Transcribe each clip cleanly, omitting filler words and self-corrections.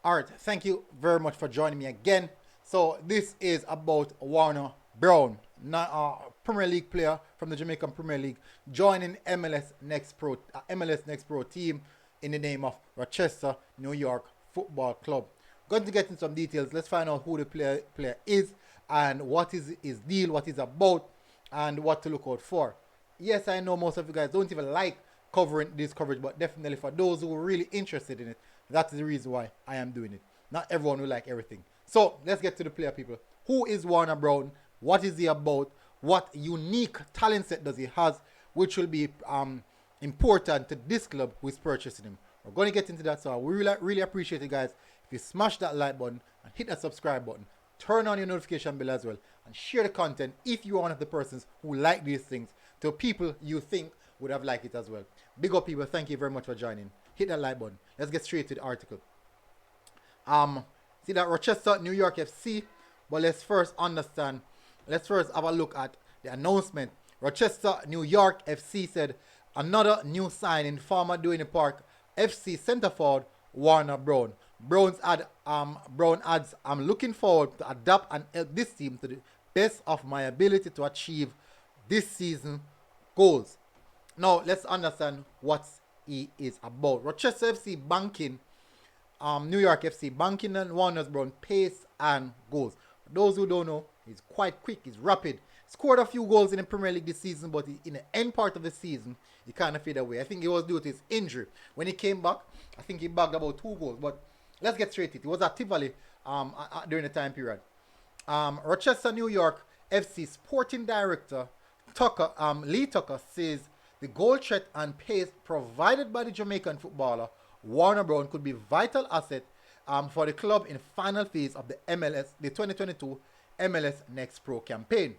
All right, thank you very much for joining me again. So this is about Warner Brown, not a Premier League player from the Jamaican Premier League, joining MLS Next Pro team in the name of Rochester, New York Football Club. Going to get into some details. Let's find out who the player is and what is his deal, what he's about, and what to look out for. Yes, I know most of you guys don't even like covering this coverage, but definitely for those who are really interested in it, that's the reason why I am doing it. Not everyone will like everything. So let's get to the player, people. Who is Warner Brown? What is he about? What unique talent set does he has, which will be important to this club who is purchasing him? We're going to get into that, so we really appreciate it, guys. If you smash that like button and hit that subscribe button, turn on your notification bell as well, and share the content if you're one of the persons who like these things to people you think would have liked it as well. Big up, people. Thank you very much for joining. Hit that like button. Let's get straight to the article. See that Rochester, New York FC. But let's first have a look at the announcement. Rochester, New York FC said another new signing, former Duane Park FC centre forward Warner Brown. Brown adds, I'm looking forward to adapt and help this team to the best of my ability to achieve this season goals. Now let's understand what he is about. Rochester FC banking, New York FC banking and Warner Brown pace and goals. For those who don't know, he's quite quick, he's rapid. Scored a few goals in the Premier League this season, but in the end part of the season, he kind of fade away. I think it was due to his injury. When he came back, I think he bagged about 2 goals. But let's get straight to it. He was at Tivoli during the time period. Rochester, New York FC sporting director Lee Tucker says the goal threat and pace provided by the Jamaican footballer Warner Brown could be a vital asset for the club in the final phase of the 2022 MLS Next Pro campaign.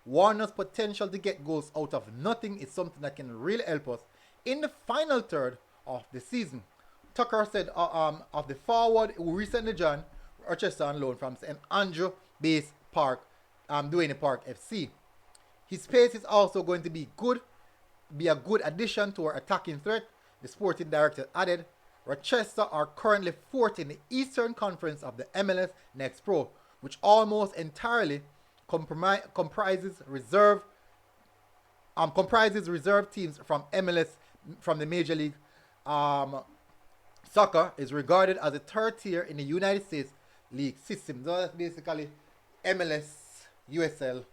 Warner's potential to get goals out of nothing is something that can really help us in the final third of the season. Tucker said of the forward who recently joined Rochester on loan from St. Andrew Base Park, Duane Park FC. His pace is also going to be a good addition to our attacking threat, the sporting director added. Rochester are currently 4th in the Eastern Conference of the MLS Next Pro, which almost entirely comprises reserve teams from MLS, from the Major League Soccer. Is regarded as a third tier in the United States league system. So that's basically MLS, USL,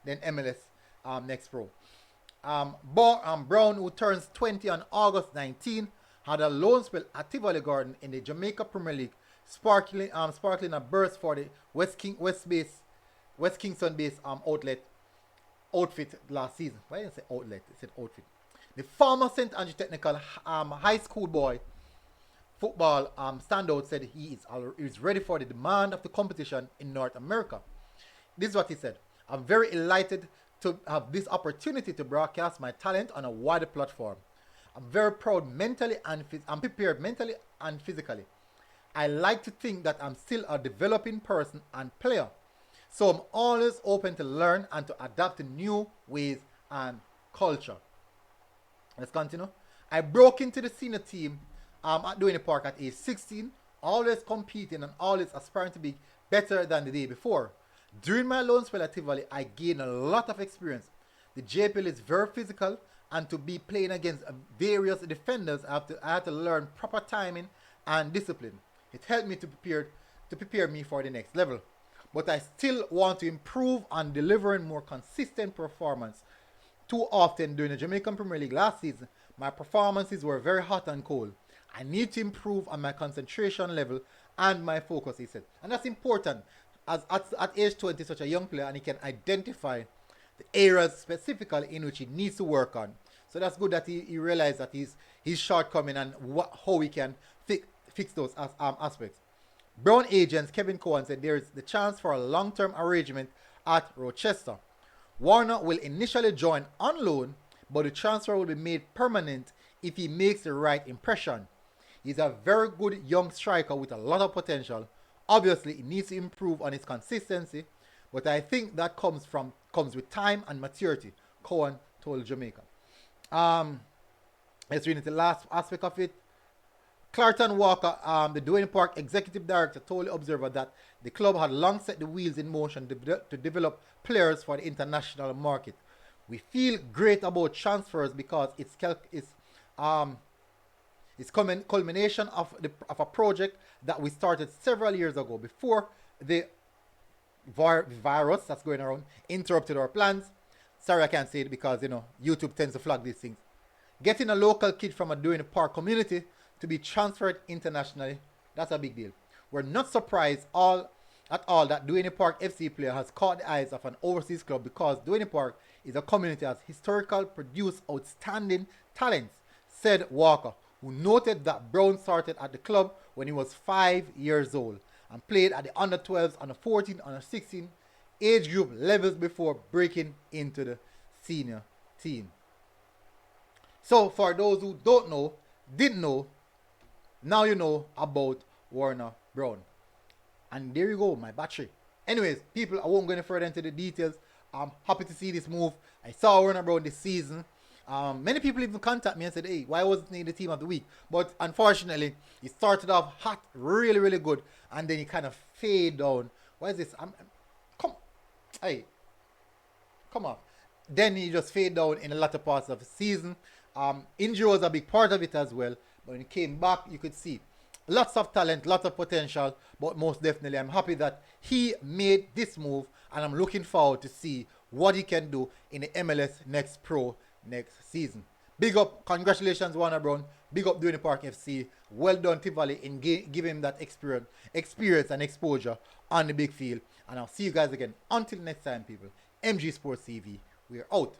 then MLS Next Pro. Brown, who turns 20 on August 19, had a loan spell at Tivoli Garden in the Jamaica Premier League, sparkling a burst for the West Kingston-based outfit last season. Why did I say outlet? I said outfit. The former St. Andrew Technical high school boy football standout said he is ready for the demand of the competition in North America. This is what he said. I'm very elated to have this opportunity to broadcast my talent on a wider platform. I'm very proud mentally and I'm prepared mentally and physically. I like to think that I'm still a developing person and player. So I'm always open to learn and to adapt to new ways and culture. Let's continue. I broke into the senior team at Duane Park at age 16, always competing and always aspiring to be better than the day before. During my loan spell at Tivoli, I gained a lot of experience. The JPL is very physical, and to be playing against various defenders, I had to learn proper timing and discipline. It helped me to prepare me for the next level. But I still want to improve on delivering more consistent performance. Too often during the Jamaican Premier League last season, my performances were very hot and cold. I need to improve on my concentration level and my focus, he said. And that's important. As at age 20, such a young player, and he can identify the areas specifically in which he needs to work on. So that's good that he realized that his shortcoming and how he can fix those aspects. Brown agents Kevin Cohen said there is the chance for a long-term arrangement at Rochester. Warner will initially join on loan, but the transfer will be made permanent if he makes the right impression. He's a very good young striker with a lot of potential. Obviously, he needs to improve on his consistency, but I think that comes with time and maturity, Cohen told Jamaica. Let's read into the last aspect of it. Clarton Walker, the Dwayne Park executive director, told the Observer that the club had long set the wheels in motion to develop players for the international market. We feel great about transfers because um, it's culmination of a project that we started several years ago before the virus that's going around interrupted our plans. Sorry, I can't say it because YouTube tends to flag these things. Getting a local kid from a Duane Park community to be transferred internationally, that's a big deal. We're not surprised at all that Duane Park FC player has caught the eyes of an overseas club because Duane Park is a community that has historically produced outstanding talents, said Walker, who noted that Brown started at the club when he was 5 years old and played at the under 12s, under 14, under 16 age group levels before breaking into the senior team. So for those who didn't know, now you know about Warner Brown. And there you go, my battery. Anyways, people, I won't go any further into the details. I'm happy to see this move. I saw Warner Brown this season. Many people even contact me and said, hey, why wasn't he the team of the week? But unfortunately, he started off hot, really, really good. And then he kind of fade down. Why is this? Come on. Then he just fade down in the latter parts of the season. Injury was a big part of it as well. But when he came back, you could see lots of talent, lots of potential. But most definitely, I'm happy that he made this move. And I'm looking forward to see what he can do in the MLS Next Pro next season. Big up, congratulations Warner Brown. Big up Duane Park FC. Well done Tivoli in giving him that experience and exposure on the big field. And I'll see you guys again. Until next time, people. MG Sports TV. We are out.